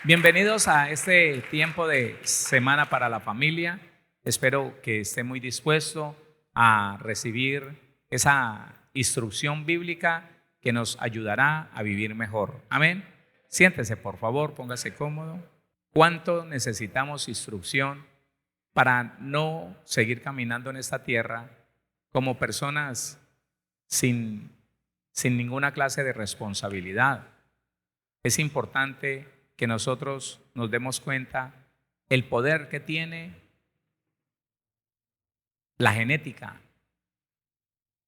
Bienvenidos a este tiempo de Semana para la Familia. Espero que esté muy dispuesto a recibir esa instrucción bíblica que nos ayudará a vivir mejor. Amén. Siéntese, por favor, póngase cómodo. ¿Cuánto necesitamos instrucción para no seguir caminando en esta tierra como personas sin ninguna clase de responsabilidad? Es importante que nosotros nos demos cuenta el poder que tiene la genética.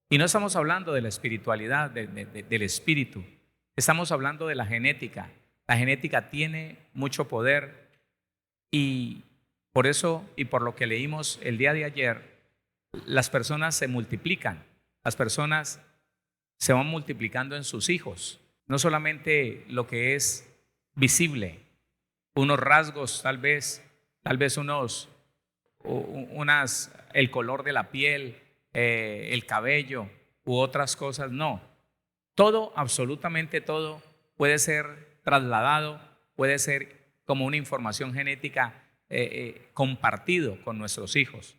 Y no estamos hablando de la espiritualidad, del espíritu. Estamos hablando de la genética. La genética tiene mucho poder y por eso y por lo que leímos el día de ayer, las personas se multiplican. Las personas se van multiplicando en sus hijos. No solamente lo que es visible, unos rasgos tal vez el color de la piel, el cabello u otras cosas, no. Todo, absolutamente todo, puede ser trasladado, puede ser como una información genética compartido con nuestros hijos.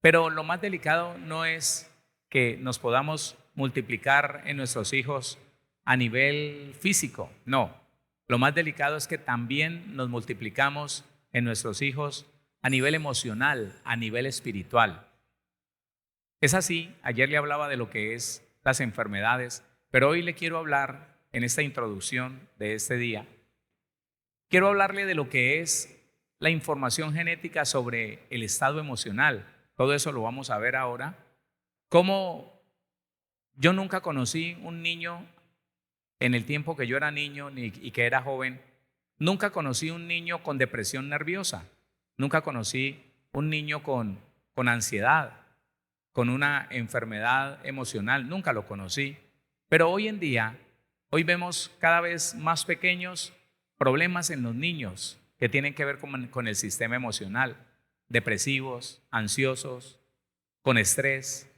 Pero lo más delicado no es que nos podamos multiplicar en nuestros hijos a nivel físico, no. Lo más delicado es que también nos multiplicamos en nuestros hijos a nivel emocional, a nivel espiritual. Es así, ayer le hablaba de lo que es las enfermedades, pero hoy le quiero hablar en esta introducción de este día. Quiero hablarle de lo que es la información genética sobre el estado emocional. Todo eso lo vamos a ver ahora. Cómo yo nunca conocí un niño en el tiempo que yo era niño y que era joven, nunca conocí un niño con depresión nerviosa, nunca conocí un niño con ansiedad, con una enfermedad emocional, nunca lo conocí. Pero hoy en día, hoy vemos cada vez más pequeños problemas en los niños que tienen que ver con el sistema emocional, depresivos, ansiosos, con estrés,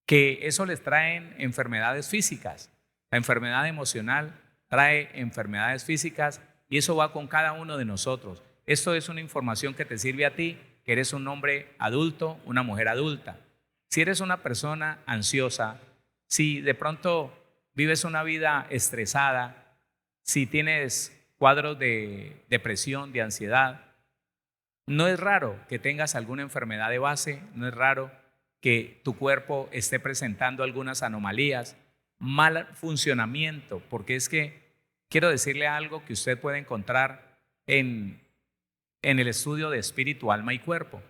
que eso les traen enfermedades físicas. La enfermedad emocional trae enfermedades físicas y eso va con cada uno de nosotros. Esto es una información que te sirve a ti, que eres un hombre adulto, una mujer adulta. Si eres una persona ansiosa, si de pronto vives una vida estresada, si tienes cuadros de depresión, de ansiedad, no es raro que tengas alguna enfermedad de base, no es raro que tu cuerpo esté presentando algunas anomalías, mal funcionamiento, porque es que quiero decirle algo que usted puede encontrar en el estudio de espíritu, alma y cuerpo.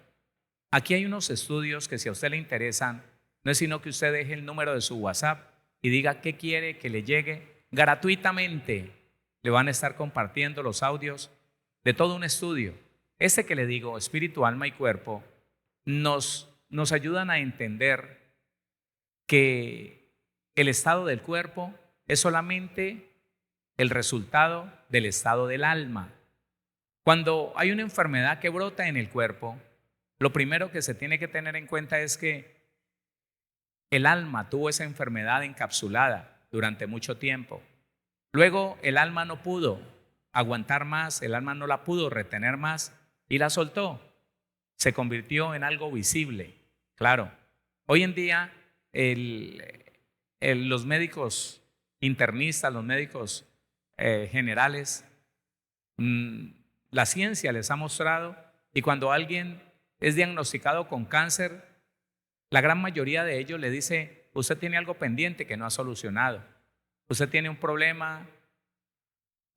Aquí hay unos estudios que si a usted le interesan, no es sino que usted deje el número de su WhatsApp y diga qué quiere que le llegue gratuitamente. Le van a estar compartiendo los audios de todo un estudio. Este que le digo, espíritu, alma y cuerpo, nos ayudan a entender que el estado del cuerpo es solamente el resultado del estado del alma. Cuando hay una enfermedad que brota en el cuerpo, lo primero que se tiene que tener en cuenta es que el alma tuvo esa enfermedad encapsulada durante mucho tiempo. Luego el alma no pudo aguantar más, el alma no la pudo retener más y la soltó. Se convirtió en algo visible. Claro, hoy en día los médicos internistas, los médicos generales, la ciencia les ha mostrado y cuando alguien es diagnosticado con cáncer, la gran mayoría de ellos le dice, usted tiene algo pendiente que no ha solucionado, usted tiene un problema,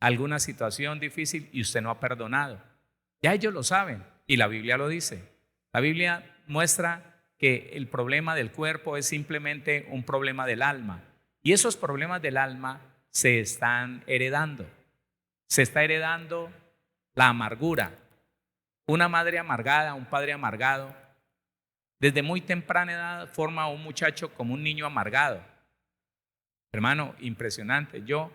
alguna situación difícil y usted no ha perdonado. Ya ellos lo saben y la Biblia lo dice. La Biblia muestra que el problema del cuerpo es simplemente un problema del alma. Y esos problemas del alma se están heredando. Se está heredando la amargura. Una madre amargada, un padre amargado, desde muy temprana edad forma a un muchacho como un niño amargado. Hermano, impresionante. Yo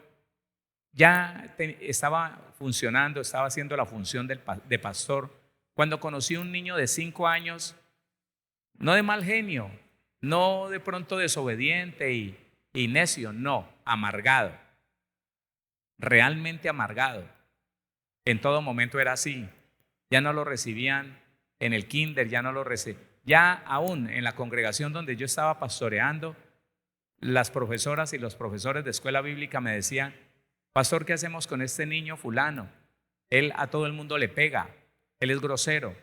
ya estaba funcionando, estaba haciendo la función de pastor cuando conocí a un niño de 5 años, no de mal genio, no de pronto desobediente y necio, no, amargado, realmente amargado. En todo momento era así. Ya no lo recibían en el kinder, ya no lo recibían. Ya aún en la congregación donde yo estaba pastoreando, las profesoras y los profesores de escuela bíblica me decían: pastor, ¿qué hacemos con este niño fulano? Él a todo el mundo le pega, él es grosero,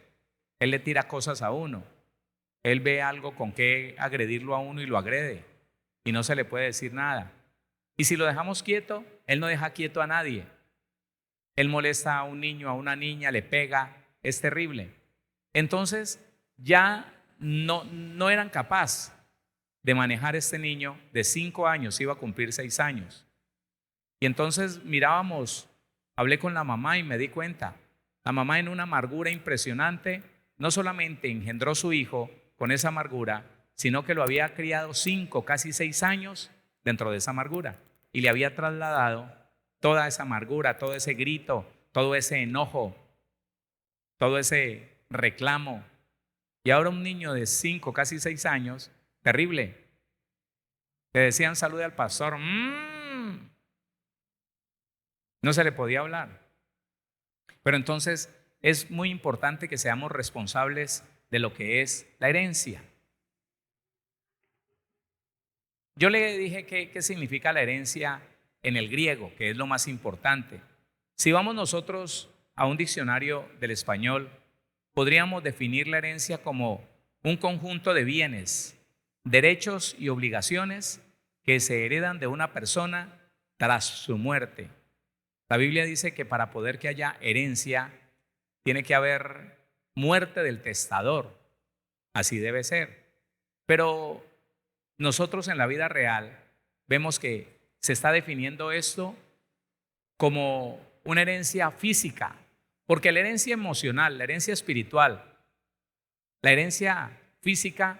él le tira cosas a uno, él ve algo con que agredirlo a uno y lo agrede y no se le puede decir nada. Y si lo dejamos quieto, él no deja quieto a nadie. Él molesta a un niño, a una niña, le pega, es terrible. Entonces ya no eran capaces de manejar este niño de 5 años, iba a cumplir 6 años. Y entonces mirábamos, hablé con la mamá y me di cuenta, la mamá en una amargura impresionante, no solamente engendró su hijo con esa amargura, sino que lo había criado 5, casi 6 años dentro de esa amargura y le había trasladado toda esa amargura, todo ese grito, todo ese enojo, todo ese reclamo. Y ahora un niño de 5, casi 6 años, terrible. Le decían salude al pastor. No se le podía hablar. Pero entonces es muy importante que seamos responsables de lo que es la herencia. Yo le dije qué significa la herencia en el griego, que es lo más importante. Si vamos nosotros a un diccionario del español, podríamos definir la herencia como un conjunto de bienes, derechos y obligaciones que se heredan de una persona tras su muerte. La Biblia dice que para poder que haya herencia, tiene que haber muerte del testador. Así debe ser. Pero nosotros en la vida real vemos que se está definiendo esto como una herencia física, porque la herencia emocional, la herencia espiritual, la herencia física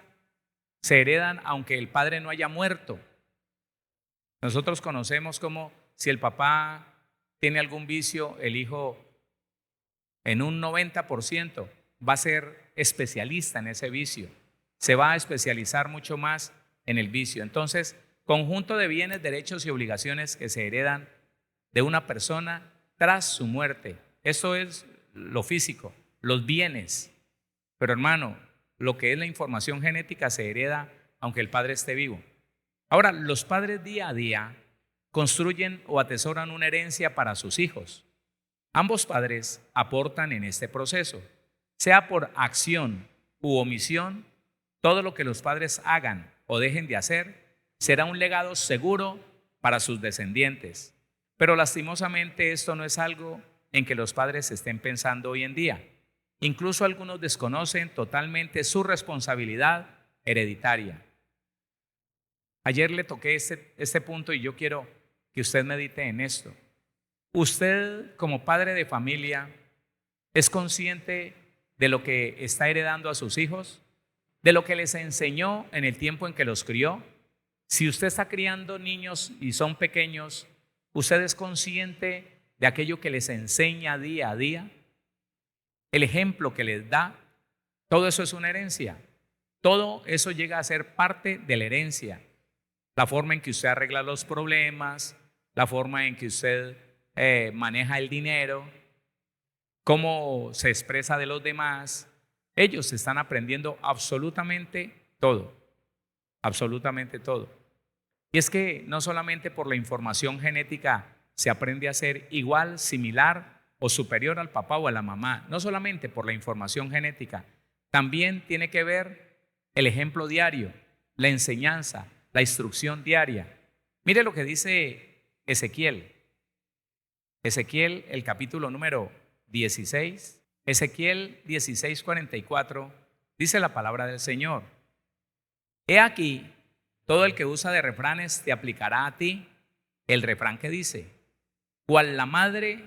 se heredan aunque el padre no haya muerto. Nosotros conocemos como si el papá tiene algún vicio, el hijo en un 90% va a ser especialista en ese vicio, se va a especializar mucho más en el vicio. Entonces, conjunto de bienes, derechos y obligaciones que se heredan de una persona tras su muerte. Eso es lo físico, los bienes. Pero hermano, lo que es la información genética se hereda aunque el padre esté vivo. Ahora, los padres día a día construyen o atesoran una herencia para sus hijos. Ambos padres aportan en este proceso, sea por acción u omisión. Todo lo que los padres hagan o dejen de hacer será un legado seguro para sus descendientes. Pero lastimosamente esto no es algo en que los padres estén pensando hoy en día. Incluso algunos desconocen totalmente su responsabilidad hereditaria. Ayer le toqué este punto y yo quiero que usted medite en esto. Usted, como padre de familia, ¿es consciente de lo que está heredando a sus hijos? ¿De lo que les enseñó en el tiempo en que los crió? Si usted está criando niños y son pequeños, ¿usted es consciente de aquello que les enseña día a día? El ejemplo que les da, todo eso es una herencia. Todo eso llega a ser parte de la herencia. La forma en que usted arregla los problemas, la forma en que usted maneja el dinero, cómo se expresa de los demás. Ellos están aprendiendo absolutamente todo, absolutamente todo. Y es que no solamente por la información genética se aprende a ser igual, similar o superior al papá o a la mamá, no solamente por la información genética, también tiene que ver el ejemplo diario, la enseñanza, la instrucción diaria. Mire lo que dice Ezequiel, el capítulo número 16, Ezequiel 16:44, dice la palabra del Señor: He aquí, todo el que usa de refranes te aplicará a ti el refrán que dice: cual la madre,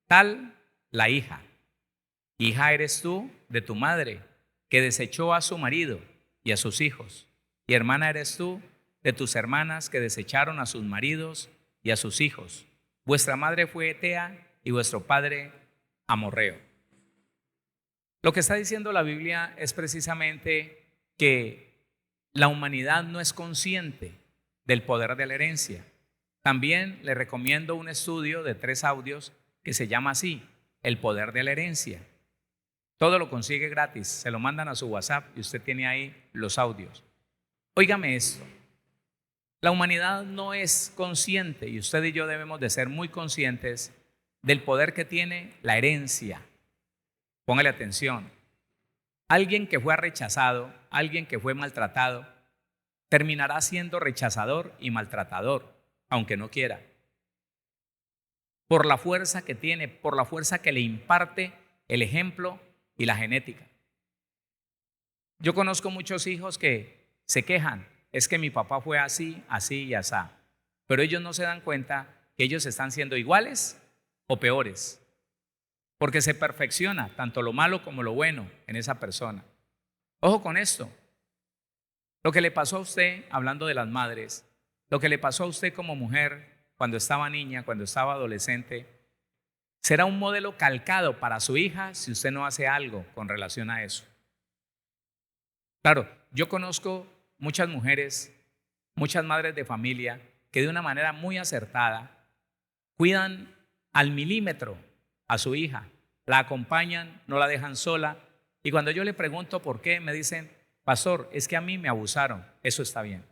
tal la hija. Hija eres tú de tu madre, que desechó a su marido y a sus hijos. Y hermana eres tú de tus hermanas, que desecharon a sus maridos y a sus hijos. Vuestra madre fue Etea y vuestro padre amorreo. Lo que está diciendo la Biblia es precisamente que la humanidad no es consciente del poder de la herencia. También le recomiendo un estudio de 3 audios que se llama así: el poder de la herencia. Todo lo consigue gratis, se lo mandan a su WhatsApp y usted tiene ahí los audios. Óigame esto, la humanidad no es consciente y usted y yo debemos de ser muy conscientes del poder que tiene la herencia. Póngale atención, alguien que fue rechazado, alguien que fue maltratado, terminará siendo rechazador y maltratador, aunque no quiera. Por la fuerza que tiene, por la fuerza que le imparte el ejemplo y la genética. Yo conozco muchos hijos que se quejan, es que mi papá fue así, así y así, pero ellos no se dan cuenta que ellos están siendo iguales o peores, porque se perfecciona tanto lo malo como lo bueno en esa persona. Ojo con esto, lo que le pasó a usted, hablando de las madres, lo que le pasó a usted como mujer cuando estaba niña, cuando estaba adolescente, será un modelo calcado para su hija si usted no hace algo con relación a eso. Claro, yo conozco muchas mujeres, muchas madres de familia que de una manera muy acertada cuidan al milímetro a su hija, la acompañan, no la dejan sola, y cuando yo le pregunto por qué, me dicen, pastor, es que a mí me abusaron, eso está bien.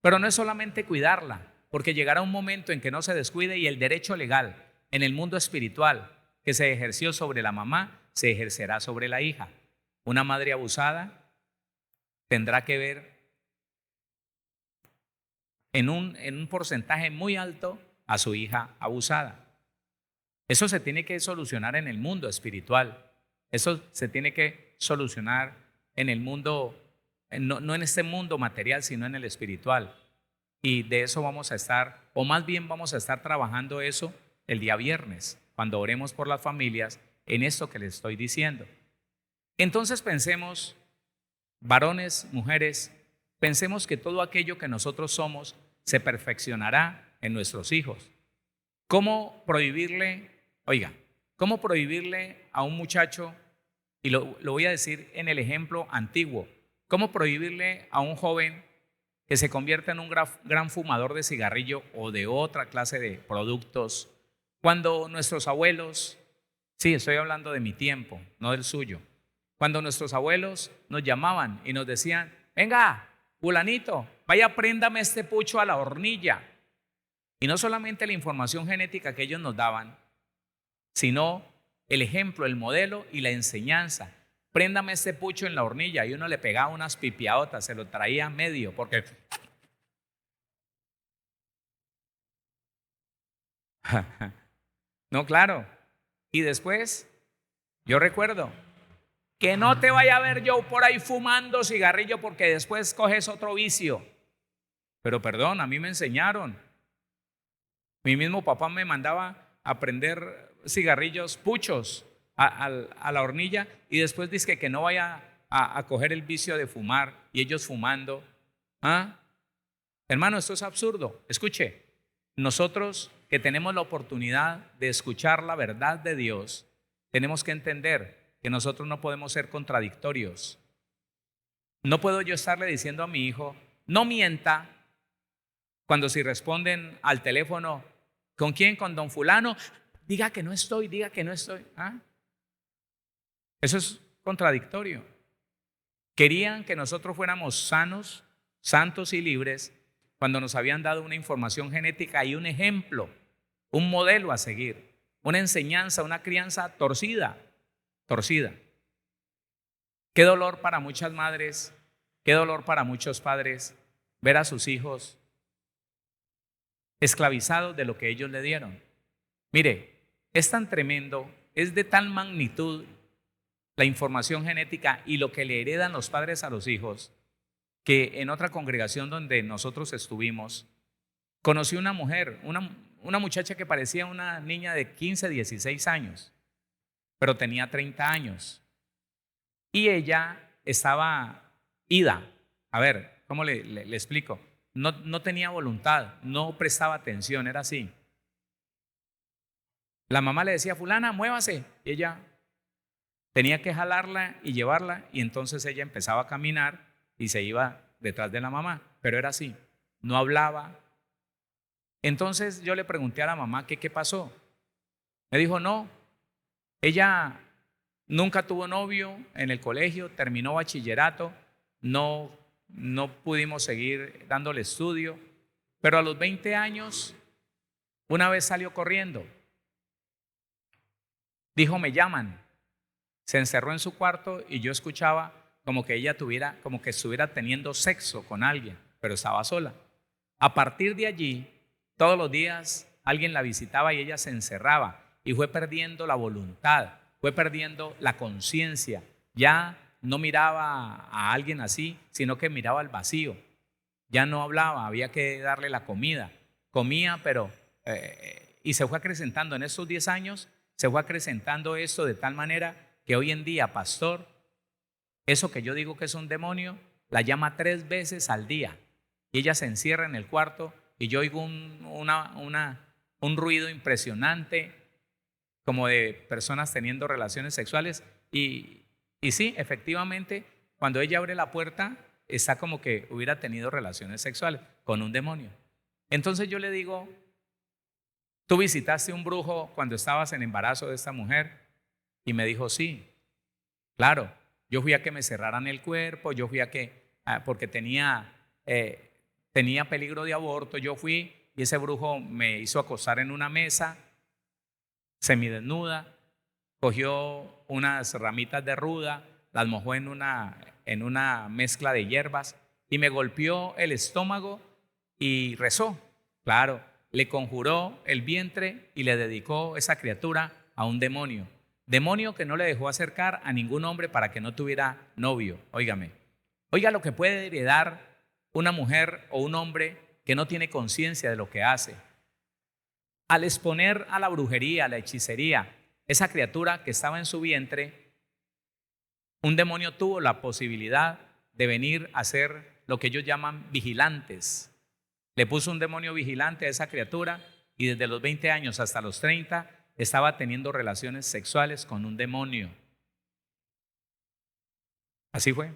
Pero no es solamente cuidarla, porque llegará un momento en que no se descuide y el derecho legal en el mundo espiritual que se ejerció sobre la mamá se ejercerá sobre la hija. Una madre abusada tendrá que ver en un porcentaje muy alto a su hija abusada. Eso se tiene que solucionar en el mundo espiritual. Eso se tiene que solucionar en el mundo, no en este mundo material, sino en el espiritual. Y de eso vamos a estar, o más bien vamos a estar trabajando eso el día viernes, cuando oremos por las familias, en esto que les estoy diciendo. Entonces pensemos, varones, mujeres, pensemos que todo aquello que nosotros somos se perfeccionará en nuestros hijos. ¿Cómo prohibirle, cómo prohibirle a un muchacho, y lo voy a decir en el ejemplo antiguo, cómo prohibirle a un joven que se convierta en un gran fumador de cigarrillo o de otra clase de productos, cuando nuestros abuelos, sí, estoy hablando de mi tiempo, no del suyo, cuando nuestros abuelos nos llamaban y nos decían, venga, fulanito, vaya, préndame este pucho a la hornilla. Y no solamente la información genética que ellos nos daban, sino el ejemplo, el modelo y la enseñanza. Préndame este pucho en la hornilla, y uno le pegaba unas pipiaotas, se lo traía medio, porque no, claro. Y después, yo recuerdo, que no te vaya a ver yo por ahí fumando cigarrillo, porque después coges otro vicio. Pero perdón, a mí me enseñaron. Mi mismo papá me mandaba a prender cigarrillos, puchos, a la hornilla, y después dice que no vaya a coger el vicio de fumar, y ellos fumando. ¿Ah? Hermano, esto es absurdo. Escuche, nosotros que tenemos la oportunidad de escuchar la verdad de Dios, tenemos que entender que nosotros no podemos ser contradictorios. No puedo yo estarle diciendo a mi hijo, no mienta, cuando si responden al teléfono, ¿con quién? Con don fulano, diga que no estoy, diga que no estoy. ¿Ah? Eso es contradictorio. Querían que nosotros fuéramos sanos, santos y libres, cuando nos habían dado una información genética y un ejemplo, un modelo a seguir, una enseñanza, una crianza torcida. Qué dolor para muchas madres, qué dolor para muchos padres ver a sus hijos esclavizados de lo que ellos le dieron. Mire, es tan tremendo, es de tal magnitud la información genética y lo que le heredan los padres a los hijos, que en otra congregación donde nosotros estuvimos, conocí una mujer, una muchacha que parecía una niña de 15, 16 años, pero tenía 30 años. Y ella estaba ida. A ver, ¿cómo le explico? No tenía voluntad, no prestaba atención, era así. La mamá le decía, fulana, muévase. Y ella tenía que jalarla y llevarla, y entonces ella empezaba a caminar y se iba detrás de la mamá, pero era así, no hablaba. Entonces yo le pregunté a la mamá qué pasó. Me dijo, no, Ella nunca tuvo novio en el colegio, terminó bachillerato, no, no pudimos seguir dándole estudio, pero a los 20 años, una vez salió corriendo, dijo, me llaman, se encerró en su cuarto y yo escuchaba como que ella como que estuviera teniendo sexo con alguien, pero estaba sola. A partir de allí, todos los días alguien la visitaba y ella se encerraba y fue perdiendo la voluntad, fue perdiendo la conciencia. Ya no miraba a alguien así, sino que miraba al vacío. Ya no hablaba, había que darle la comida. Comía, pero y se fue acrecentando. En estos 10 años se fue acrecentando esto de tal manera que hoy en día, pastor, eso que yo digo que es un demonio, la llama 3 veces al día. Y ella se encierra en el cuarto y yo oigo un ruido impresionante, como de personas teniendo relaciones sexuales. Y sí, efectivamente, cuando ella abre la puerta, está como que hubiera tenido relaciones sexuales con un demonio. Entonces yo le digo, ¿tú visitaste un brujo cuando estabas en embarazo de esta mujer? Y me dijo, sí, claro. Yo fui a que me cerraran el cuerpo, yo fui porque tenía peligro de aborto, yo fui y ese brujo me hizo acostar en una mesa, semidesnuda, cogió unas ramitas de ruda, las mojó en una mezcla de hierbas y me golpeó el estómago y rezó. Claro, le conjuró el vientre y le dedicó esa criatura a un demonio. Demonio que no le dejó acercar a ningún hombre para que no tuviera novio. Óigame, oiga lo que puede heredar una mujer o un hombre que no tiene conciencia de lo que hace. Al exponer a la brujería, a la hechicería, esa criatura que estaba en su vientre, un demonio tuvo la posibilidad de venir a ser lo que ellos llaman vigilantes. Le puso un demonio vigilante a esa criatura y desde los 20 años hasta los 30 estaba teniendo relaciones sexuales con un demonio. Así fue.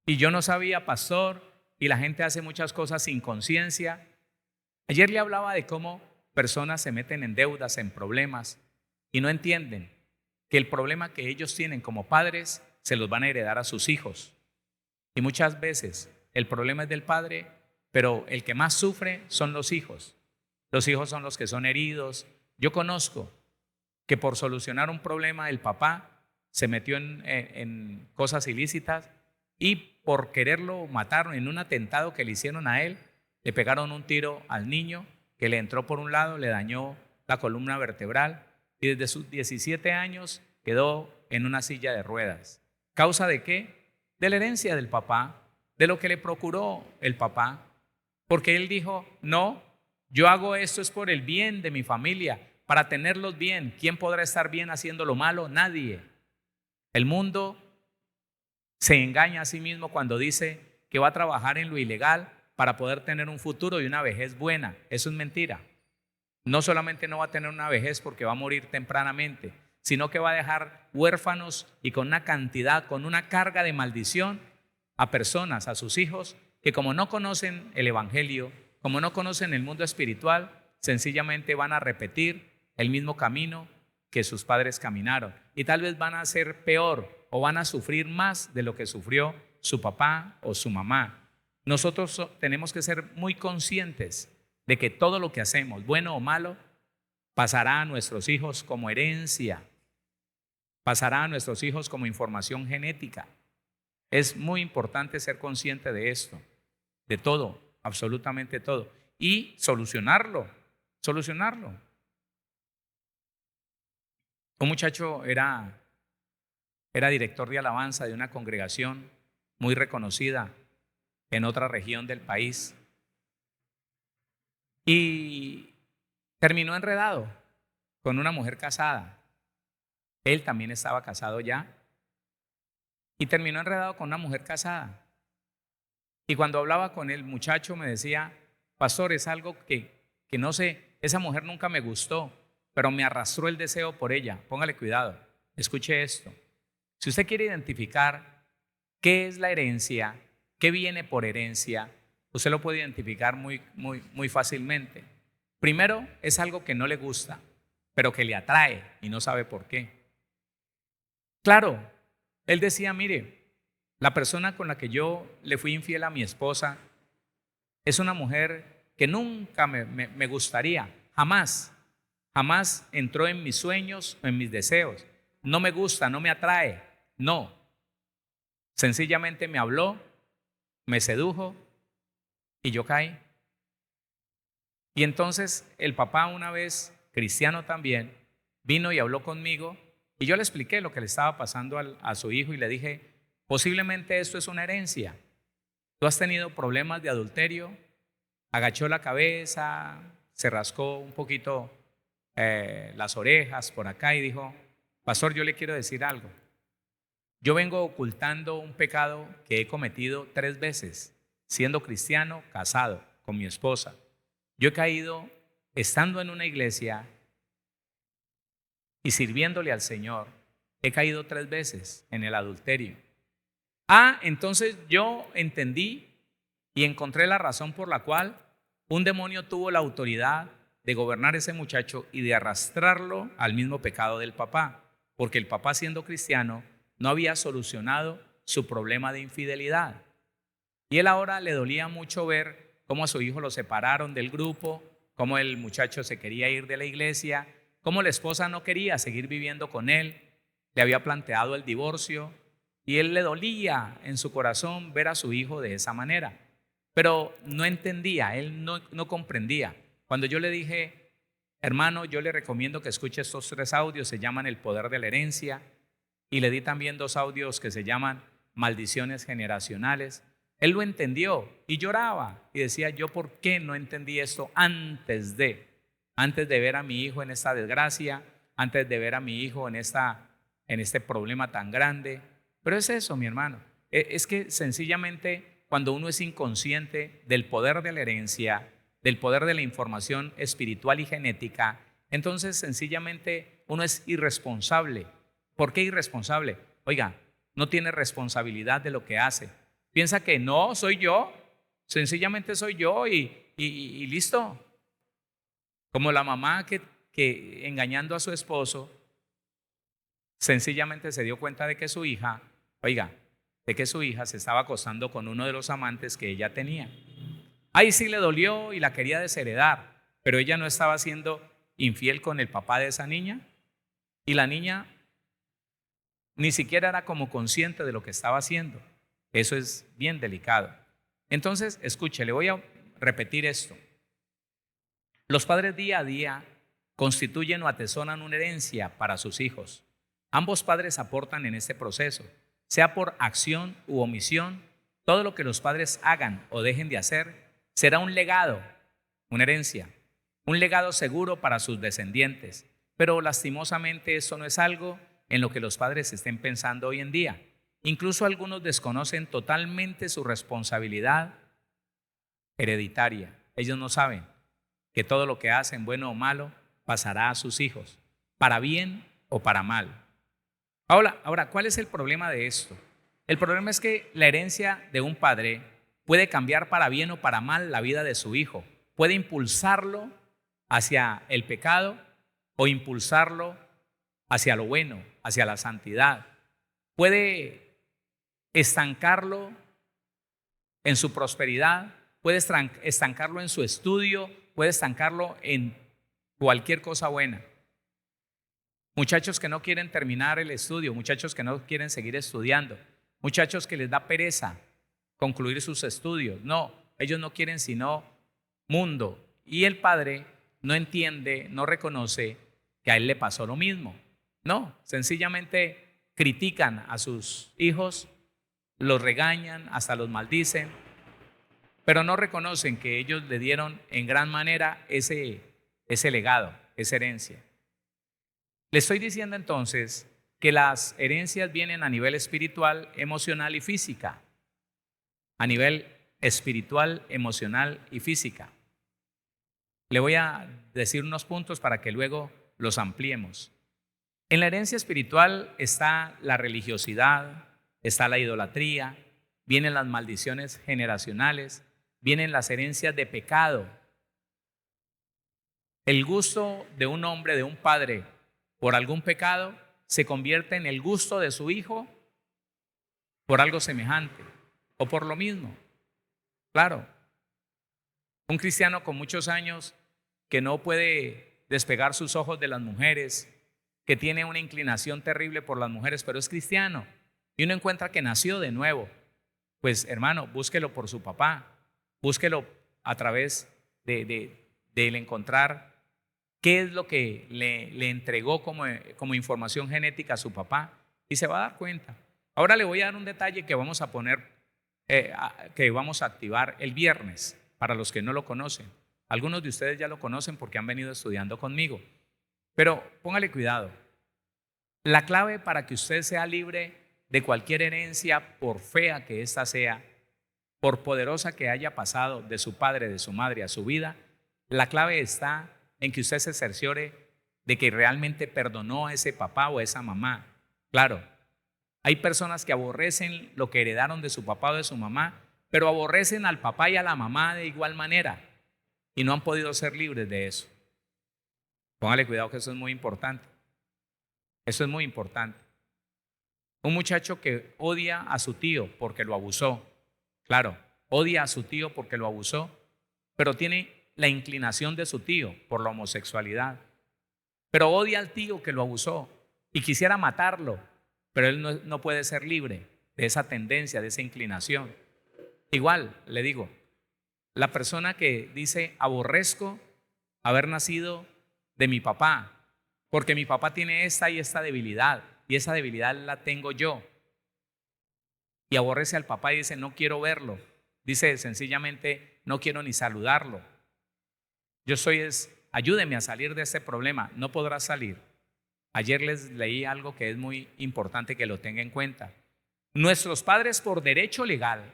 Y yo no sabía, pastor, y la gente hace muchas cosas sin conciencia. Ayer le hablaba de cómo personas se meten en deudas, en problemas, y no entienden que el problema que ellos tienen como padres se los van a heredar a sus hijos. Y muchas veces el problema es del padre, pero el que más sufre son los hijos. Los hijos son los que son heridos. Yo conozco que por solucionar un problema el papá se metió en cosas ilícitas y por quererlo matar en un atentado que le hicieron a él, le pegaron un tiro al niño que le entró por un lado, le dañó la columna vertebral y desde sus 17 años quedó en una silla de ruedas. ¿Causa de qué? De la herencia del papá, de lo que le procuró el papá, porque él dijo, no, yo hago esto es por el bien de mi familia, para tenerlos bien. ¿Quién podrá estar bien haciendo lo malo? Nadie. El mundo se engaña a sí mismo cuando dice que va a trabajar en lo ilegal para poder tener un futuro y una vejez buena. Eso es mentira. No solamente no va a tener una vejez porque va a morir tempranamente, sino que va a dejar huérfanos y con una cantidad, con una carga de maldición a personas, a sus hijos, que como no conocen el evangelio, como no conocen el mundo espiritual, sencillamente van a repetir el mismo camino que sus padres caminaron. Y tal vez van a ser peor o van a sufrir más de lo que sufrió su papá o su mamá. Nosotros tenemos que ser muy conscientes de que todo lo que hacemos, bueno o malo, pasará a nuestros hijos como herencia, pasará a nuestros hijos como información genética. Es muy importante ser consciente de esto, de todo, absolutamente todo, y solucionarlo. Un muchacho era director de alabanza de una congregación muy reconocida en otra región del país y terminó enredado con una mujer casada. Él también estaba casado ya y terminó enredado con una mujer casada. Y cuando hablaba con el muchacho me decía, pastor, es algo que no sé, esa mujer nunca me gustó, pero me arrastró el deseo por ella. Póngale cuidado, escuche esto. Si usted quiere identificar qué es la herencia, qué viene por herencia, usted lo puede identificar muy fácilmente. Primero, es algo que no le gusta. pero que le atrae y no sabe por qué. Claro, él decía, mire, la persona con la que yo le fui infiel a mi esposa es una mujer que nunca me gustaría, jamás, jamás entró en mis sueños o en mis deseos. No me gusta, no me atrae, no. Sencillamente me habló, me sedujo y yo caí. Y entonces el papá, una vez cristiano también, vino y habló conmigo y yo le expliqué lo que le estaba pasando a su hijo y le dije, posiblemente esto es una herencia. Tú has tenido problemas de adulterio. Agachó la cabeza, se rascó un poquito las orejas por acá y dijo, pastor, yo le quiero decir algo. Yo vengo ocultando un pecado que he cometido 3 veces, siendo cristiano, casado con mi esposa. Yo he caído estando en una iglesia y sirviéndole al Señor. He caído 3 veces en el adulterio. Entonces yo entendí y encontré la razón por la cual un demonio tuvo la autoridad de gobernar ese muchacho y de arrastrarlo al mismo pecado del papá, porque el papá, siendo cristiano, no había solucionado su problema de infidelidad. Y él ahora le dolía mucho ver cómo a su hijo lo separaron del grupo, cómo el muchacho se quería ir de la iglesia, cómo la esposa no quería seguir viviendo con él, le había planteado el divorcio y él le dolía en su corazón ver a su hijo de esa manera. Pero no entendía, él no comprendía. Cuando yo le dije, hermano, yo le recomiendo que escuche estos 3 audios, se llaman El poder de la herencia, y le di también 2 audios que se llaman Maldiciones generacionales. Él lo entendió y lloraba y decía, yo por qué no entendí esto antes de ver a mi hijo en esta desgracia, antes de ver a mi hijo en este problema tan grande. Pero es eso, mi hermano, es que sencillamente cuando uno es inconsciente del poder de la herencia, del poder de la información espiritual y genética, entonces sencillamente uno es irresponsable. ¿Por qué irresponsable? Oiga, no tiene responsabilidad de lo que hace. Piensa que no, soy yo, sencillamente soy yo y listo. Como la mamá que engañando a su esposo, sencillamente se dio cuenta de que su hija, de que su hija se estaba acostando con uno de los amantes que ella tenía. Ahí sí le dolió y la quería desheredar, pero ella no estaba siendo infiel con el papá de esa niña y la niña ni siquiera era como consciente de lo que estaba haciendo. Eso es bien delicado. Entonces, escuche, le voy a repetir esto. Los padres día a día constituyen o atesoran una herencia para sus hijos. Ambos padres aportan en este proceso, sea por acción u omisión. Todo lo que los padres hagan o dejen de hacer será un legado, una herencia, un legado seguro para sus descendientes. Pero lastimosamente esto no es algo en lo que los padres estén pensando hoy en día. Incluso algunos desconocen totalmente su responsabilidad hereditaria. Ellos no saben que todo lo que hacen, bueno o malo, pasará a sus hijos, para bien o para mal. Ahora, ¿cuál es el problema de esto? El problema es que la herencia de un padre puede cambiar para bien o para mal la vida de su hijo. Puede impulsarlo hacia el pecado o impulsarlo hacia lo bueno, hacia la santidad. Puede estancarlo en su prosperidad, puede estancarlo en su estudio, puede estancarlo en cualquier cosa buena. Muchachos que no quieren terminar el estudio, muchachos que no quieren seguir estudiando, muchachos que les da pereza concluir sus estudios. No, ellos no quieren sino mundo. Y el padre no entiende, no reconoce que a él le pasó lo mismo. No, sencillamente critican a sus hijos, los regañan, hasta los maldicen, pero no reconocen que ellos le dieron en gran manera ese legado, esa herencia. Le estoy diciendo entonces que las herencias vienen a nivel espiritual, emocional y física. A nivel espiritual, emocional y física. Le voy a decir unos puntos para que luego los ampliemos. En la herencia espiritual está la religiosidad, está la idolatría, vienen las maldiciones generacionales, vienen las herencias de pecado. El gusto de un hombre, de un padre, por algún pecado, se convierte en el gusto de su hijo por algo semejante o por lo mismo. Claro, un cristiano con muchos años que no puede despegar sus ojos de las mujeres, que tiene una inclinación terrible por las mujeres, pero es cristiano, y uno encuentra que nació de nuevo, pues hermano, búsquelo por su papá, búsquelo a través de encontrar qué es lo que le entregó como información genética a su papá, y se va a dar cuenta. Ahora le voy a dar un detalle que vamos a poner, que vamos a activar el viernes, para los que no lo conocen. Algunos de ustedes ya lo conocen porque han venido estudiando conmigo, pero póngale cuidado. La clave para que usted sea libre de cualquier herencia, por fea que ésta sea, por poderosa que haya pasado de su padre, de su madre a su vida, la clave está en que usted se cerciore de que realmente perdonó a ese papá o a esa mamá. Claro, hay personas que aborrecen lo que heredaron de su papá o de su mamá, pero aborrecen al papá y a la mamá de igual manera y no han podido ser libres de eso. Póngale cuidado que eso es muy importante. Eso es muy importante. Un muchacho que odia a su tío porque lo abusó. Claro, odia a su tío porque lo abusó, pero tiene la inclinación de su tío por la homosexualidad. Pero odia al tío que lo abusó y quisiera matarlo, pero él no puede ser libre de esa tendencia, de esa inclinación. Igual, le digo, la persona que dice aborrezco haber nacido de mi papá, porque mi papá tiene esta y esta debilidad, y esa debilidad la tengo yo. Y aborrece al papá y dice no quiero verlo. Dice sencillamente no quiero ni saludarlo. Ayúdeme a salir de este problema. No podrá salir. Ayer les leí algo que es muy importante que lo tenga en cuenta. Nuestros padres, por derecho legal,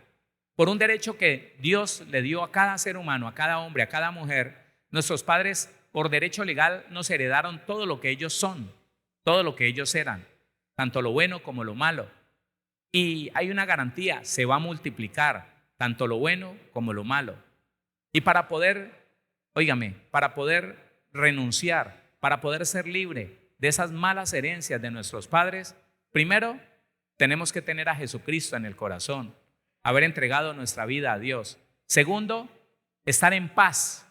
por un derecho que Dios le dio a cada ser humano, a cada hombre, a cada mujer, nuestros padres por derecho legal nos heredaron todo lo que ellos son, todo lo que ellos eran, tanto lo bueno como lo malo. Y hay una garantía, se va a multiplicar tanto lo bueno como lo malo. Y para poder, óigame, para poder renunciar, para poder ser libre de esas malas herencias de nuestros padres, primero tenemos que tener a Jesucristo en el corazón, haber entregado nuestra vida a Dios. Segundo, estar en paz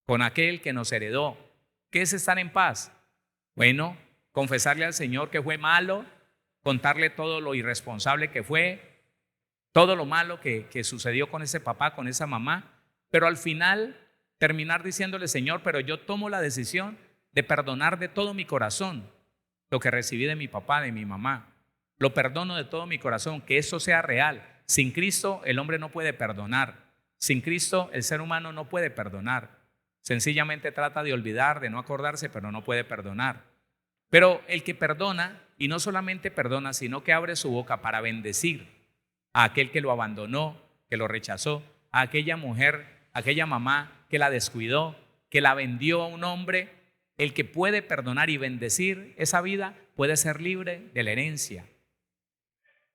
con aquel que nos heredó. ¿Qué es estar en paz? Bueno, confesarle al Señor que fue malo, contarle todo lo irresponsable que fue, todo lo malo que sucedió con ese papá, con esa mamá, pero al final terminar diciéndole, Señor, pero yo tomo la decisión de perdonar de todo mi corazón lo que recibí de mi papá, de mi mamá. Lo perdono de todo mi corazón, que eso sea real. Sin Cristo el hombre no puede perdonar. Sin Cristo el ser humano no puede perdonar. Sencillamente trata de olvidar, de no acordarse, pero no puede perdonar. Pero el que perdona, y no solamente perdona, sino que abre su boca para bendecir a aquel que lo abandonó, que lo rechazó, a aquella mujer, a aquella mamá que la descuidó, que la vendió a un hombre, el que puede perdonar y bendecir esa vida puede ser libre de la herencia,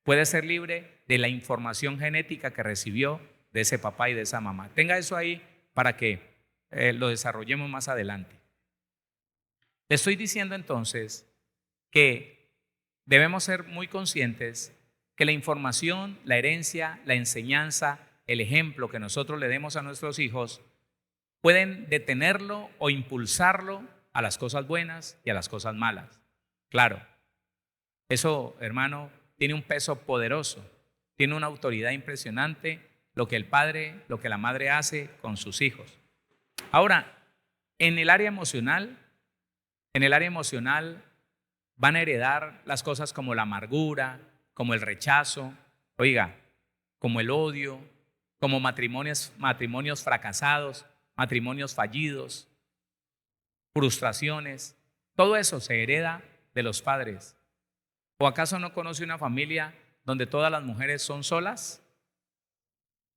puede ser libre de la información genética que recibió de ese papá y de esa mamá. Tenga eso ahí para que lo desarrollemos más adelante. Le estoy diciendo entonces que debemos ser muy conscientes que la información, la herencia, la enseñanza, el ejemplo que nosotros le demos a nuestros hijos pueden detenerlo o impulsarlo a las cosas buenas y a las cosas malas. Claro, eso, hermano, tiene un peso poderoso, tiene una autoridad impresionante lo que el padre, lo que la madre hace con sus hijos. Ahora, en el área emocional van a heredar las cosas como la amargura, como el rechazo, oiga, como el odio, como matrimonios fracasados, matrimonios fallidos, frustraciones. Todo eso se hereda de los padres. ¿O acaso no conoce una familia donde todas las mujeres son solas?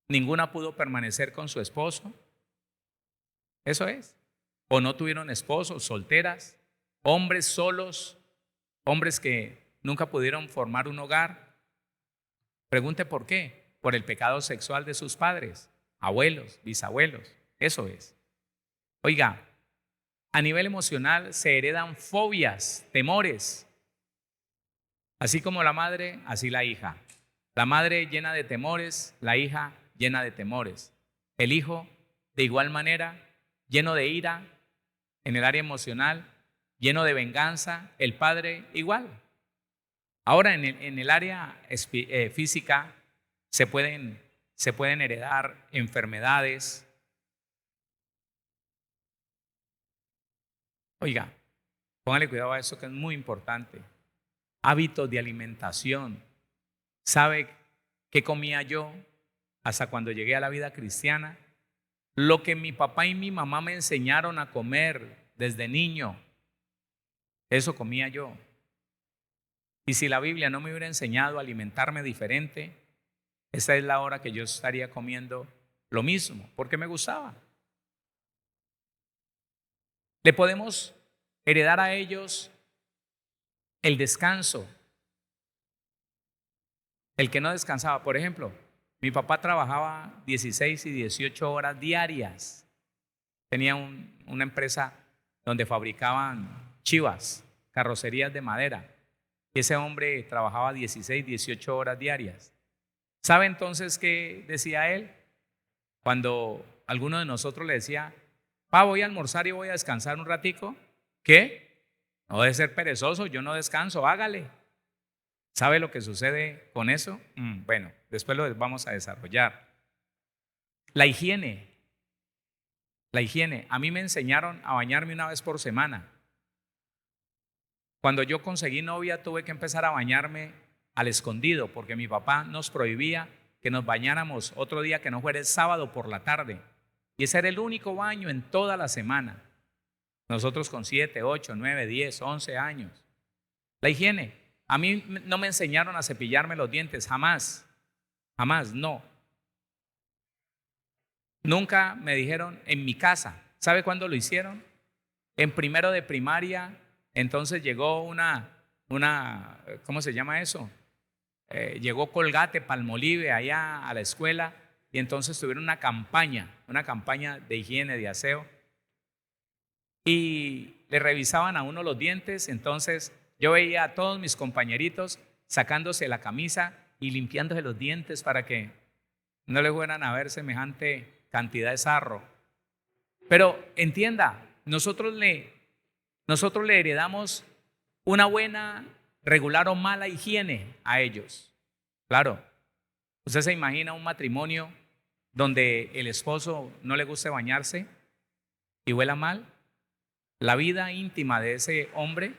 ¿Ninguna pudo permanecer con su esposo? Eso es. ¿O no tuvieron esposos, solteras? Hombres solos, hombres que nunca pudieron formar un hogar. Pregunte por qué. Por el pecado sexual de sus padres, abuelos, bisabuelos. Eso es. Oiga, A nivel emocional se heredan fobias, temores. Así como la madre, así la hija. La madre llena de temores, la hija llena de temores. El hijo, de igual manera, lleno de ira en el área emocional, lleno de venganza. El padre, igual. Ahora, en el área física se pueden heredar enfermedades. Oiga, póngale cuidado a eso que es muy importante. Hábitos de alimentación. ¿Sabe qué comía yo hasta cuando llegué a la vida cristiana? Lo que mi papá y mi mamá me enseñaron a comer desde niño, eso comía yo. Y si la Biblia no me hubiera enseñado a alimentarme diferente, esta es la hora que yo estaría comiendo lo mismo, porque me gustaba. Le podemos heredar a ellos el descanso, el que no descansaba. Por ejemplo, mi papá trabajaba 16 y 18 horas diarias. Tenía una empresa donde fabricaban chivas, carrocerías de madera. Y ese hombre trabajaba 16, 18 horas diarias. ¿Sabe entonces qué decía él? Cuando alguno de nosotros le decía, pa, voy a almorzar y voy a descansar un ratico. ¿Qué? No debe ser perezoso, yo no descanso, hágale. ¿Sabe lo que sucede con eso? Bueno, después lo vamos a desarrollar. La higiene. La higiene. A mí me enseñaron a bañarme una vez por semana. Cuando yo conseguí novia tuve que empezar a bañarme al escondido porque mi papá nos prohibía que nos bañáramos otro día que no fuera el sábado por la tarde. Y ese era el único baño en toda la semana. Nosotros con 7, 8, 9, 10, 11 años. La higiene. A mí no me enseñaron a cepillarme los dientes, jamás. Jamás, no. Nunca me dijeron en mi casa. ¿Sabe cuándo lo hicieron? En primero de primaria, entonces llegó ¿cómo se llama eso? Llegó Colgate, Palmolive allá a la escuela y entonces tuvieron una campaña de higiene, de aseo y le revisaban a uno los dientes. Entonces yo veía a todos mis compañeritos sacándose la camisa y limpiándose los dientes para que no le fueran a ver semejante cantidad de sarro. Pero entienda, nosotros le heredamos una buena, regular o mala higiene a ellos. Claro, usted se imagina un matrimonio donde el esposo no le guste bañarse y huela mal. La vida íntima de ese hombre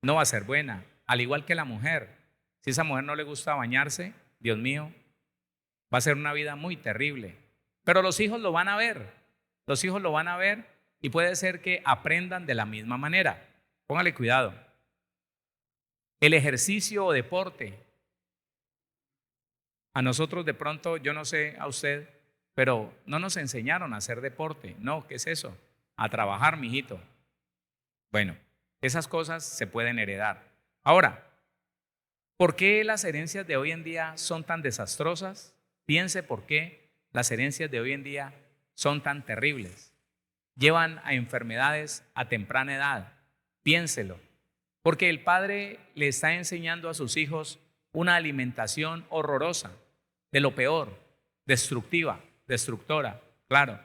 no va a ser buena, al igual que la mujer. Si esa mujer no le gusta bañarse, Dios mío, va a ser una vida muy terrible. Pero los hijos lo van a ver, y puede ser que aprendan de la misma manera. Póngale cuidado. El ejercicio o deporte. A nosotros de pronto, yo no sé a usted, pero no nos enseñaron a hacer deporte. No, ¿qué es eso? A trabajar, mijito. Bueno, esas cosas se pueden heredar. Ahora, ¿por qué las herencias de hoy en día son tan desastrosas? Piense por qué las herencias de hoy en día son tan terribles. Llevan a enfermedades a temprana edad. Piénselo. Porque el padre le está enseñando a sus hijos una alimentación horrorosa, de lo peor, destructiva, destructora, claro.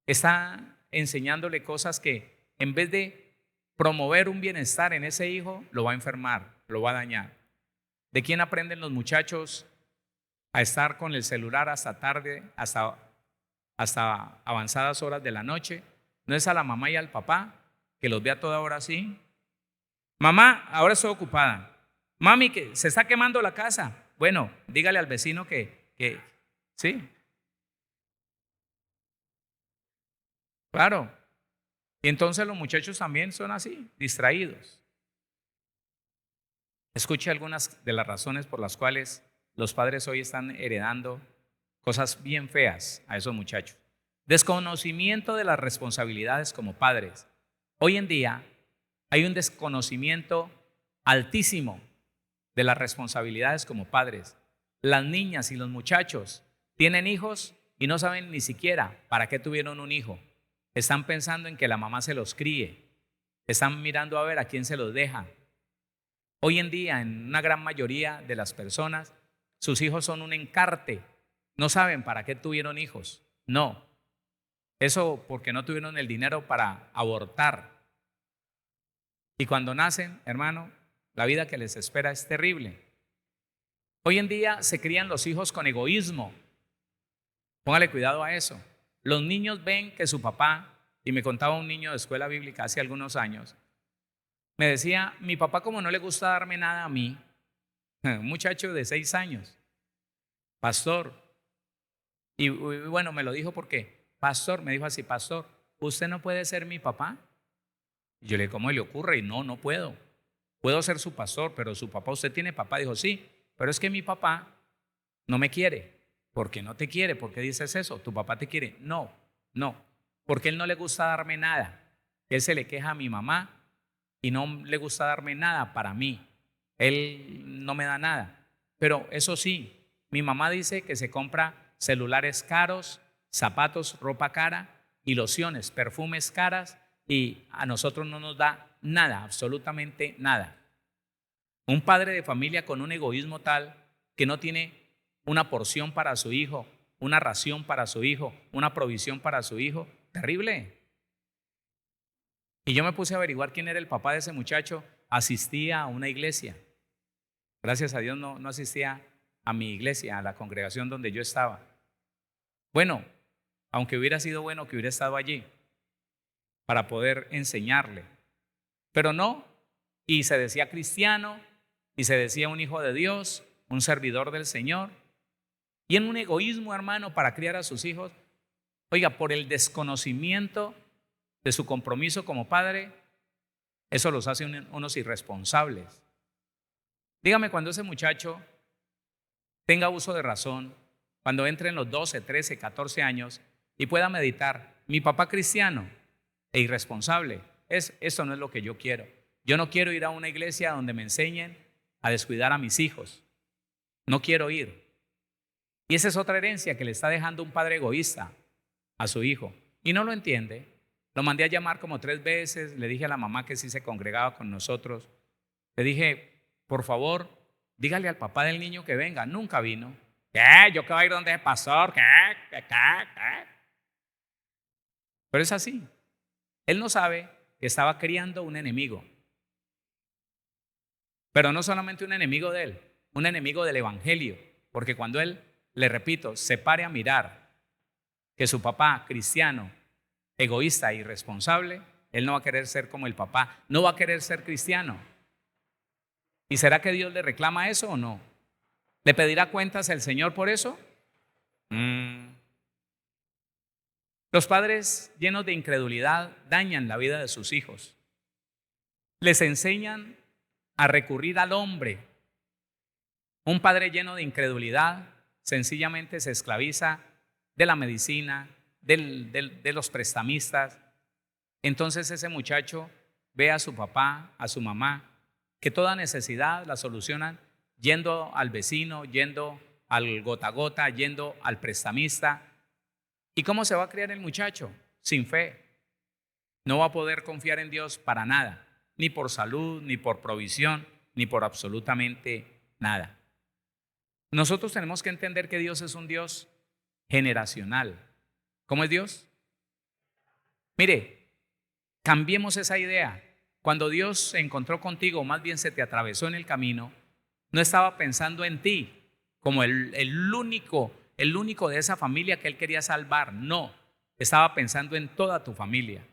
Está enseñándole cosas que en vez de promover un bienestar en ese hijo, lo va a enfermar, lo va a dañar. ¿De quién aprenden los muchachos a estar con el celular hasta tarde, hasta avanzadas horas de la noche? ¿No es a la mamá y al papá que los ve a toda hora así? Mamá, ahora estoy ocupada. Mami, que se está quemando la casa. Bueno, dígale al vecino que sí. Claro. Y entonces los muchachos también son así, distraídos. Escuche algunas de las razones por las cuales los padres hoy están heredando cosas bien feas a esos muchachos. Desconocimiento de las responsabilidades como padres. Hoy en día hay un desconocimiento altísimo de las responsabilidades como padres. Las niñas y los muchachos tienen hijos y no saben ni siquiera para qué tuvieron un hijo. están pensando en que la mamá se los críe, están mirando a ver a quién se los deja. Hoy en día, en una gran mayoría de las personas, sus hijos son un encarte. No saben para qué tuvieron hijos. No, eso porque no tuvieron el dinero para abortar. Y cuando nacen, hermano, la vida que les espera es terrible. Hoy en día se crían los hijos con egoísmo. Póngale cuidado a eso. Los niños ven que su papá, y me contaba un niño de escuela bíblica hace algunos años, me decía, mi papá como no le gusta darme nada a mí, un muchacho de 6 años, pastor, y bueno, me lo dijo porque, pastor, me dijo así, pastor, ¿usted no puede ser mi papá? Y yo le dije, ¿cómo le ocurre? Y no puedo. Puedo ser su pastor, pero su papá, ¿usted tiene papá? Dijo, sí, pero es que mi papá no me quiere. ¿Por qué no te quiere? ¿Por qué dices eso? ¿Tu papá te quiere? No, porque él no le gusta darme nada. Él se le queja a mi mamá y no le gusta darme nada para mí. Él no me da nada. Pero eso sí, mi mamá dice que se compra celulares caros, zapatos, ropa cara y lociones, perfumes caras, y a nosotros no nos da nada, absolutamente nada. Un padre de familia con un egoísmo tal que no tiene una porción para su hijo, una ración para su hijo, una provisión para su hijo, terrible. Y yo me puse a averiguar quién era el papá de ese muchacho. Asistía a una iglesia. Gracias a Dios no asistía a mi iglesia, a la congregación donde yo estaba. Bueno, aunque hubiera sido bueno que hubiera estado allí para poder enseñarle, pero no, y se decía cristiano, y se decía un hijo de Dios, un servidor del Señor, y en un egoísmo, hermano, para criar a sus hijos, oiga, por el desconocimiento de su compromiso como padre, eso los hace unos irresponsables. Dígame, cuando ese muchacho tenga uso de razón, cuando entre en los 12, 13, 14 años y pueda meditar, mi papá cristiano e irresponsable, eso no es lo que yo quiero. Yo no quiero ir a una iglesia donde me enseñen a descuidar a mis hijos. No quiero ir. Y esa es otra herencia que le está dejando un padre egoísta a su hijo. Y no lo entiende. Lo mandé a llamar como 3 veces, le dije a la mamá que sí se congregaba con nosotros. Le dije, por favor, dígale al papá del niño que venga. Nunca vino. ¿Qué? ¿Yo qué voy a ir donde es pastor? ¿Qué? Pero es así. Él no sabe que estaba criando un enemigo. Pero no solamente un enemigo de él, un enemigo del evangelio. Porque cuando él, le repito, se pare a mirar que su papá cristiano, egoísta e irresponsable, él no va a querer ser como el papá, no va a querer ser cristiano. ¿Y será que Dios le reclama eso o no? ¿Le pedirá cuentas el Señor por eso? Los padres llenos de incredulidad dañan la vida de sus hijos. Les enseñan a recurrir al hombre. Un padre lleno de incredulidad sencillamente se esclaviza de la medicina, de los prestamistas. Entonces ese muchacho ve a su papá, a su mamá, que toda necesidad la solucionan yendo al vecino, yendo al gota a gota, yendo al prestamista. ¿Y cómo se va a criar el muchacho? Sin fe. No va a poder confiar en Dios para nada, ni por salud, ni por provisión, ni por absolutamente nada. Nosotros tenemos que entender que Dios es un Dios generacional. ¿Cómo es Dios? Mire, cambiemos esa idea. Cuando Dios se encontró contigo, o más bien se te atravesó en el camino, no estaba pensando en ti como el único de esa familia que Él quería salvar. No, estaba pensando en toda tu familia.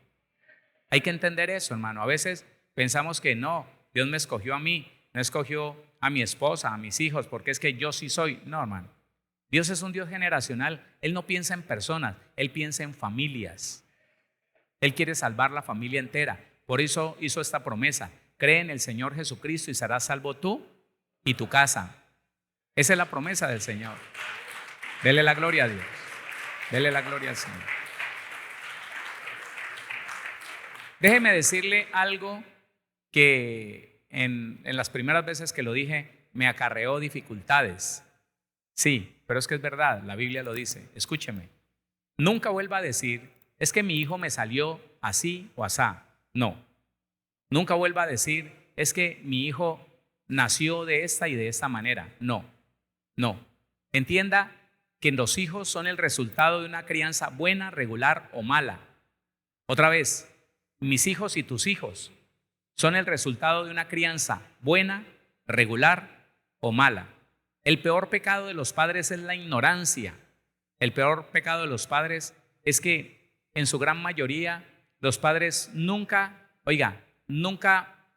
Hay que entender eso, hermano. A veces pensamos que no, Dios me escogió a mí, no escogió a mi esposa, a mis hijos, porque es que yo sí soy. No, hermano. Dios es un Dios generacional. Él no piensa en personas, Él piensa en familias. Él quiere salvar la familia entera. Por eso hizo esta promesa: cree en el Señor Jesucristo y serás salvo tú y tu casa. Esa es la promesa del Señor. Dele la gloria a Dios. Dele la gloria al Señor. Déjeme decirle algo que en las primeras veces que lo dije me acarreó dificultades. Sí, pero es que es verdad, la Biblia lo dice. Escúcheme. Nunca vuelva a decir es que mi hijo me salió así o asá. No, nunca vuelva a decir, es que mi hijo nació de esta y de esta manera. No, no. Entienda que los hijos son el resultado de una crianza buena, regular o mala. Otra vez, mis hijos y tus hijos son el resultado de una crianza buena, regular o mala. El peor pecado de los padres es la ignorancia. El peor pecado de los padres es que en su gran mayoría los padres nunca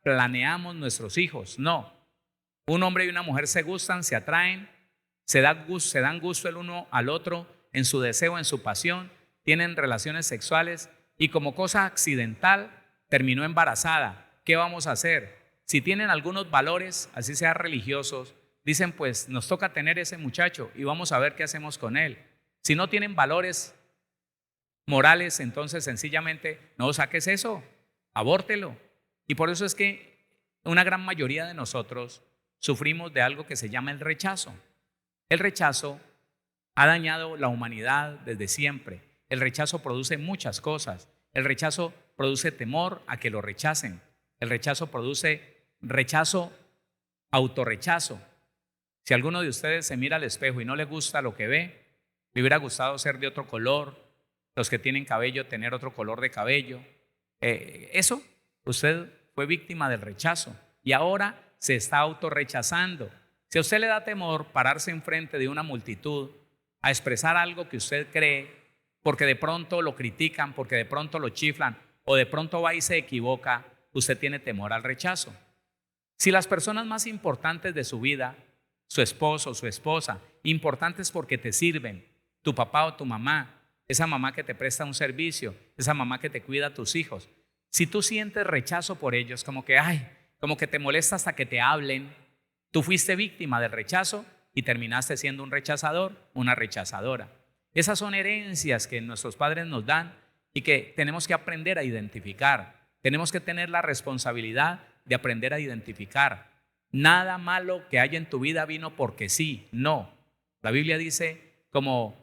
planeamos nuestros hijos. No, un hombre y una mujer se gustan, se atraen, se dan gusto el uno al otro en su deseo, en su pasión, tienen relaciones sexuales y como cosa accidental terminó embarazada. ¿Qué vamos a hacer? Si tienen algunos valores, así sean religiosos, dicen pues nos toca tener ese muchacho y vamos a ver qué hacemos con él. Si no tienen valores morales, entonces sencillamente no saques eso, abórtelo. Y por eso es que una gran mayoría de nosotros sufrimos de algo que se llama el rechazo. El rechazo ha dañado la humanidad desde siempre. El rechazo produce muchas cosas. El rechazo produce temor a que lo rechacen. El rechazo produce rechazo, autorrechazo. Si alguno de ustedes se mira al espejo y no le gusta lo que ve, le hubiera gustado ser de otro color, los que tienen cabello tener otro color de cabello. Eso, usted fue víctima del rechazo y ahora se está autorrechazando. Si a usted le da temor pararse enfrente de una multitud a expresar algo que usted cree, porque de pronto lo critican, porque de pronto lo chiflan o de pronto va y se equivoca, usted tiene temor al rechazo. Si las personas más importantes de su vida, su esposo, su esposa, importantes porque te sirven, tu papá o tu mamá, esa mamá que te presta un servicio, esa mamá que te cuida a tus hijos, si tú sientes rechazo por ellos, como que te molesta hasta que te hablen, tú fuiste víctima del rechazo y terminaste siendo un rechazador, una rechazadora. Esas son herencias que nuestros padres nos dan y que tenemos que aprender a identificar. Tenemos que tener la responsabilidad de aprender a identificar. Nada malo que haya en tu vida vino porque sí, no. La Biblia dice, como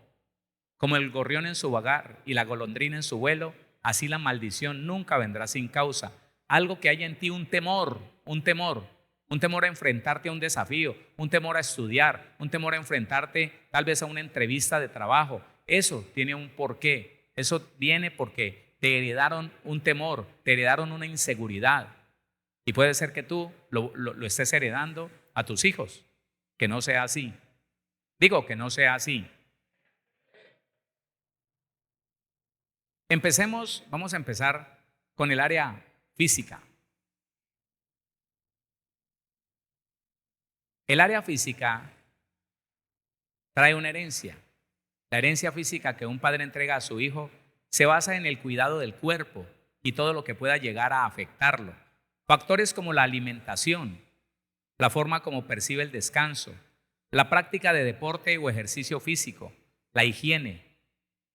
el gorrión en su vagar y la golondrina en su vuelo, así la maldición nunca vendrá sin causa. Algo que haya en ti un temor a enfrentarte a un desafío, un temor a estudiar, un temor a enfrentarte tal vez a una entrevista de trabajo. Eso tiene un porqué. Eso viene porque te heredaron un temor, te heredaron una inseguridad. Y puede ser que tú lo estés heredando a tus hijos. Que no sea así. Digo que no sea así. Vamos a empezar con el área física. El área física trae una herencia. La herencia física que un padre entrega a su hijo se basa en el cuidado del cuerpo y todo lo que pueda llegar a afectarlo. Factores como la alimentación, la forma como percibe el descanso, la práctica de deporte o ejercicio físico, la higiene,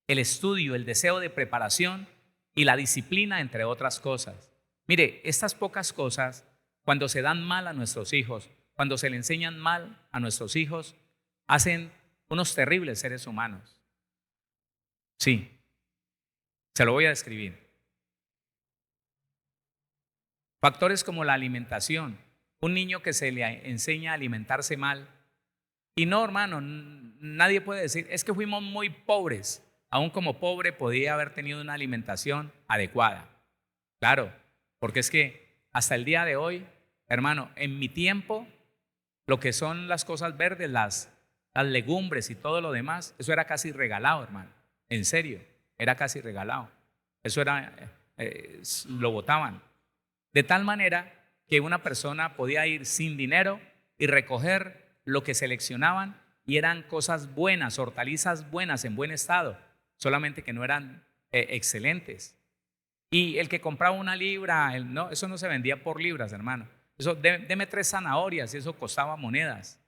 el estudio, el deseo de preparación y la disciplina, entre otras cosas. Mire, estas pocas cosas, cuando se dan mal a nuestros hijos, cuando se le enseñan mal a nuestros hijos, hacen unos terribles seres humanos. Sí, se lo voy a describir. Factores como la alimentación. Un niño que se le enseña a alimentarse mal. Y no, hermano, nadie puede decir, es que fuimos muy pobres. Aún como pobre podía haber tenido una alimentación adecuada. Claro, porque es que hasta el día de hoy, hermano, en mi tiempo, lo que son las cosas verdes, las legumbres y todo lo demás, eso era casi regalado, hermano. En serio, era casi regalado. Eso era, lo botaban. De tal manera que una persona podía ir sin dinero y recoger lo que seleccionaban y eran cosas buenas, hortalizas buenas en buen estado, solamente que no eran excelentes. Y el que compraba una libra, no, eso no se vendía por libras, hermano. Eso, deme 3 zanahorias y eso costaba monedas.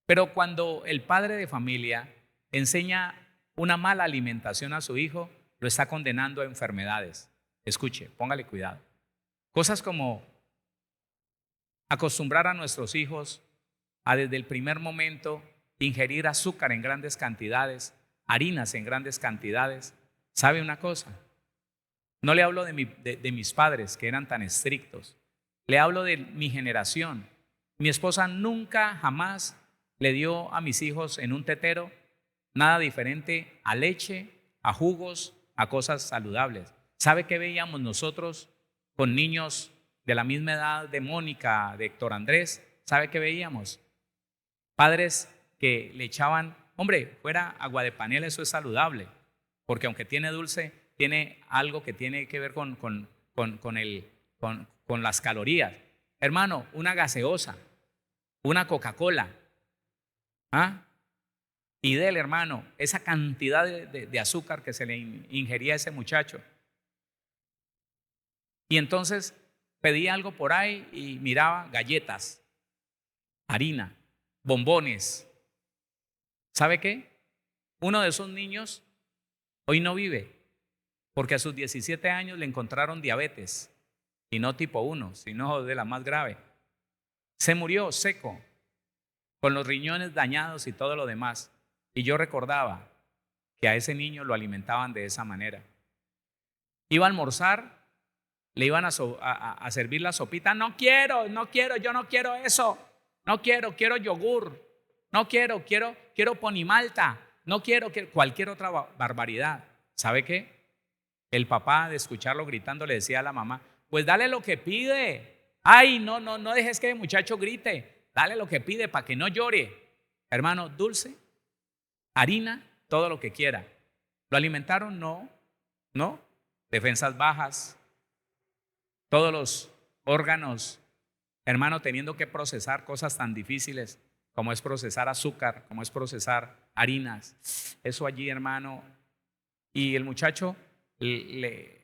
Pero cuando el padre de familia enseña una mala alimentación a su hijo, lo está condenando a enfermedades. Escuche, póngale cuidado. Cosas como acostumbrar a nuestros hijos a desde el primer momento ingerir azúcar en grandes cantidades, harinas en grandes cantidades, ¿Sabe una cosa? No le hablo de mis padres que eran tan estrictos. Le hablo de mi generación. Mi esposa nunca, jamás le dio a mis hijos en un tetero nada diferente a leche, a jugos, a cosas saludables. ¿Sabe qué veíamos nosotros con niños de la misma edad de Mónica, de Héctor Andrés? ¿Sabe qué veíamos? Padres que le echaban, hombre, fuera agua de panela, eso es saludable, porque aunque tiene dulce, tiene algo que tiene que ver con las calorías. Hermano, una gaseosa, una Coca-Cola, ¿ah? Y del hermano, esa cantidad de azúcar que se le ingería a ese muchacho. Y entonces pedía algo por ahí y miraba galletas, harina, bombones. ¿Sabe qué? Uno de esos niños hoy no vive porque a sus 17 años le encontraron diabetes y no tipo 1, sino de la más grave. Se murió seco, con los riñones dañados y todo lo demás. Y yo recordaba que a ese niño lo alimentaban de esa manera. Iba a almorzar, le iban a servir la sopita. No quiero, yo no quiero eso. No quiero yogur. No quiero ponimalta. No quiero cualquier otra barbaridad. ¿Sabe qué? El papá, de escucharlo gritando, le decía a la mamá, pues dale lo que pide. Ay, no dejes que el muchacho grite. Dale lo que pide para que no llore. Hermano, dulce, harina, todo lo que quiera. ¿Lo alimentaron? No. Defensas bajas, todos los órganos, hermano, teniendo que procesar cosas tan difíciles como es procesar azúcar, como es procesar harinas. Eso allí, hermano. Y el muchacho le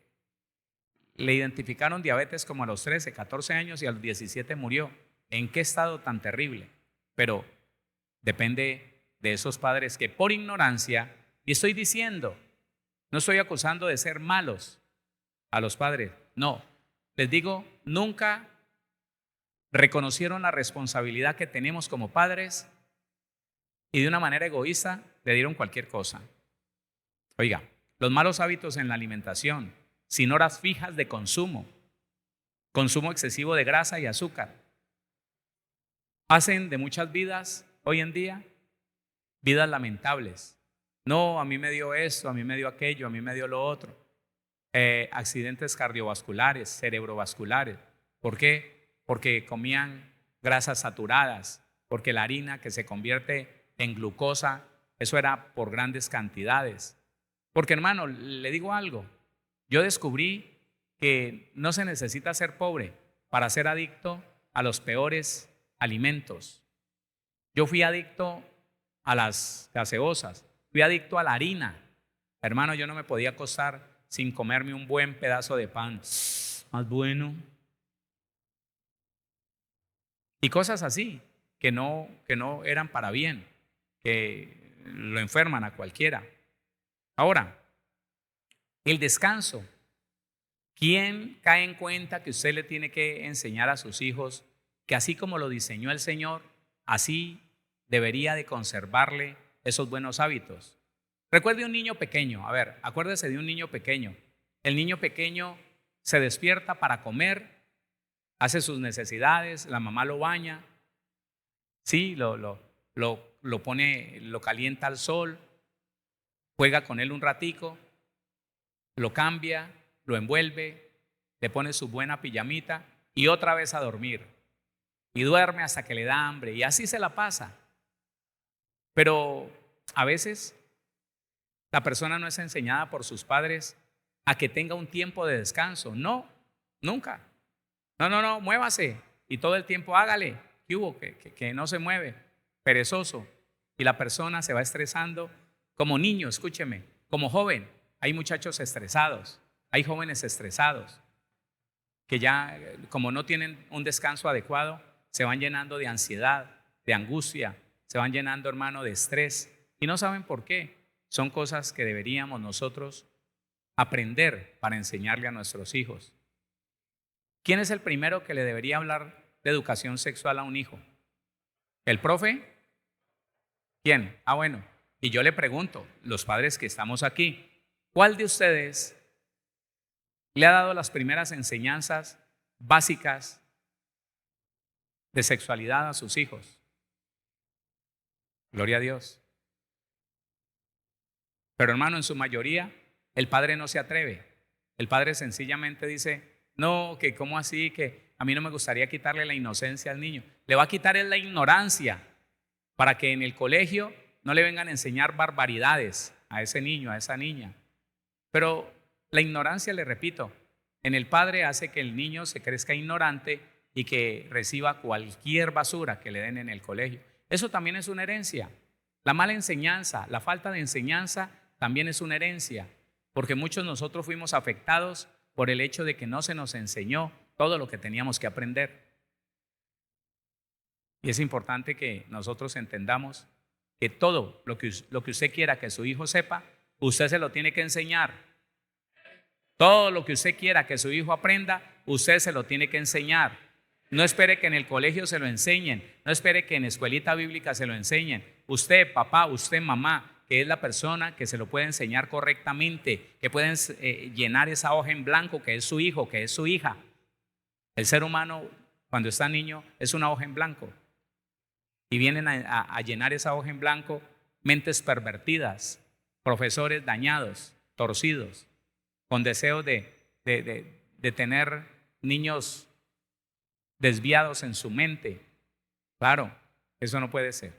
identificaron diabetes como a los 13, 14 años y a los 17 murió. ¿En qué estado tan terrible? Pero depende de esos padres que por ignorancia, y estoy diciendo, no estoy acusando de ser malos a los padres, no, les digo, nunca reconocieron la responsabilidad que tenemos como padres y de una manera egoísta le dieron cualquier cosa. Oiga, los malos hábitos en la alimentación, sin horas fijas de consumo excesivo de grasa y azúcar, hacen de muchas vidas hoy en día vidas lamentables. No, a mí me dio esto, a mí me dio aquello, a mí me dio lo otro. Accidentes cardiovasculares, cerebrovasculares. ¿Por qué? Porque comían grasas saturadas, porque la harina que se convierte en glucosa, eso era por grandes cantidades. Porque hermano, le digo algo, yo descubrí que no se necesita ser pobre para ser adicto a los peores alimentos. Yo fui adicto a las gaseosas, fui adicto a la harina. Hermano, yo no me podía acostar sin comerme un buen pedazo de pan, más bueno. Y cosas así, que no eran para bien, que lo enferman a cualquiera. Ahora, el descanso. ¿Quién cae en cuenta que usted le tiene que enseñar a sus hijos que así como lo diseñó el Señor, así debería de conservarle esos buenos hábitos? Recuerde un niño pequeño, acuérdese de un niño pequeño. El niño pequeño se despierta para comer, hace sus necesidades, la mamá lo baña, sí, lo pone, lo calienta al sol, juega con él un ratico, lo cambia, lo envuelve, le pone su buena pijamita y otra vez a dormir. Y duerme hasta que le da hambre y así se la pasa. Pero a veces la persona no es enseñada por sus padres a que tenga un tiempo de descanso. No, nunca. No, muévase y todo el tiempo hágale. ¿Qué hubo? Que no se mueve, perezoso. Y la persona se va estresando como niño, escúcheme, como joven. Hay muchachos estresados, hay jóvenes estresados que ya como no tienen un descanso adecuado, se van llenando de ansiedad, de angustia, se van llenando, hermano, de estrés y no saben por qué. Son cosas que deberíamos nosotros aprender para enseñarle a nuestros hijos. ¿Quién es el primero que le debería hablar de educación sexual a un hijo? ¿El profe? ¿Quién? Bueno, y yo le pregunto, los padres que estamos aquí, ¿Cuál de ustedes le ha dado las primeras enseñanzas básicas de sexualidad a sus hijos? Gloria a Dios. Pero hermano, en su mayoría, el padre no se atreve. El padre sencillamente dice, no, que cómo así, que a mí no me gustaría quitarle la inocencia al niño. Le va a quitar la ignorancia para que en el colegio no le vengan a enseñar barbaridades a ese niño, a esa niña. Pero la ignorancia, le repito, en el padre hace que el niño se crezca ignorante y que reciba cualquier basura que le den en el colegio. Eso también es una herencia. La mala enseñanza, la falta de enseñanza también es una herencia, porque muchos de nosotros fuimos afectados por el hecho de que no se nos enseñó todo lo que teníamos que aprender. Y es importante que nosotros entendamos que todo lo que usted quiera que su hijo sepa, usted se lo tiene que enseñar. Todo lo que usted quiera que su hijo aprenda, usted se lo tiene que enseñar. No espere que en el colegio se lo enseñen, no espere que en escuelita bíblica se lo enseñen. Usted, papá, usted, mamá, que es la persona que se lo puede enseñar correctamente, que pueden llenar esa hoja en blanco que es su hijo, que es su hija. El ser humano, cuando está niño, es una hoja en blanco. Y vienen a llenar esa hoja en blanco mentes pervertidas, profesores dañados, torcidos, con deseos de tener niños desviados en su mente. Claro, eso no puede ser.